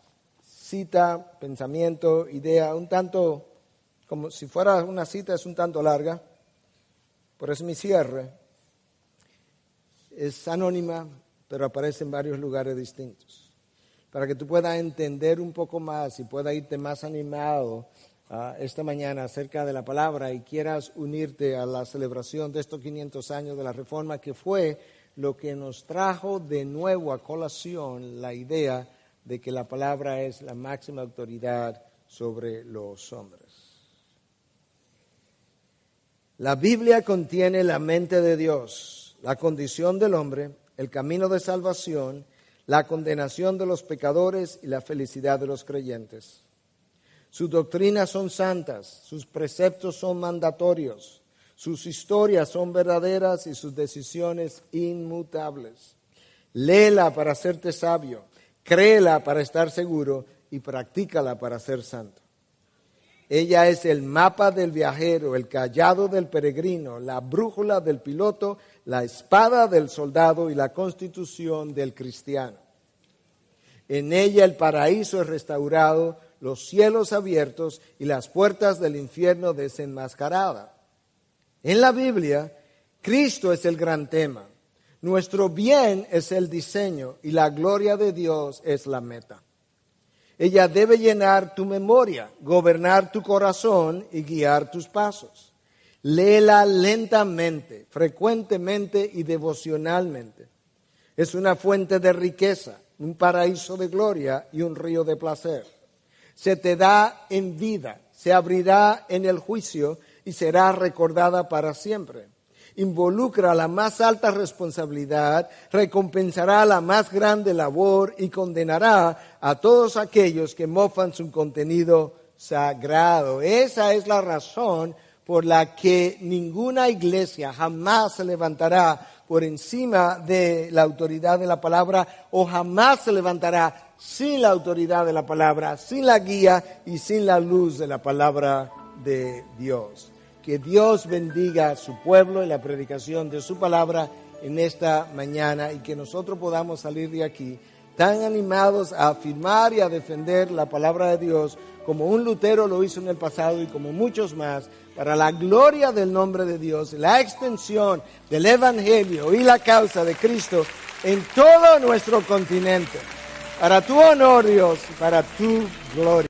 cita, pensamiento, idea, un tanto, como si fuera una cita, es un tanto larga. Por eso mi cierre es anónima, pero aparece en varios lugares distintos. Para que tú puedas entender un poco más y puedas irte más animado esta mañana acerca de la palabra y quieras unirte a la celebración de estos 500 años de la Reforma, que fue lo que nos trajo de nuevo a colación la idea de que la palabra es la máxima autoridad sobre los hombres. La Biblia contiene la mente de Dios, la condición del hombre, el camino de salvación, la condenación de los pecadores y la felicidad de los creyentes. Sus doctrinas son santas, sus preceptos son mandatorios, sus historias son verdaderas y sus decisiones inmutables. Léela para hacerte sabio, créela para estar seguro y practícala para ser santo. Ella es el mapa del viajero, el cayado del peregrino, la brújula del piloto, la espada del soldado y la constitución del cristiano. En ella el paraíso es restaurado, los cielos abiertos y las puertas del infierno desenmascaradas. En la Biblia, Cristo es el gran tema. Nuestro bien es el diseño y la gloria de Dios es la meta. Ella debe llenar tu memoria, gobernar tu corazón y guiar tus pasos. Léela lentamente, frecuentemente y devocionalmente. Es una fuente de riqueza, un paraíso de gloria y un río de placer. Se te da en vida, se abrirá en el juicio y será recordada para siempre. Involucra la más alta responsabilidad, recompensará la más grande labor y condenará a todos aquellos que mofan su contenido sagrado. Esa es la razón por la que ninguna iglesia jamás se levantará por encima de la autoridad de la palabra o jamás se levantará sin la autoridad de la palabra, sin la guía y sin la luz de la palabra de Dios. Que Dios bendiga a su pueblo y la predicación de su palabra en esta mañana y que nosotros podamos salir de aquí tan animados a afirmar y a defender la palabra de Dios, como un Lutero lo hizo en el pasado y como muchos más, para la gloria del nombre de Dios, la extensión del Evangelio y la causa de Cristo en todo nuestro continente. Para tu honor, Dios, para tu gloria.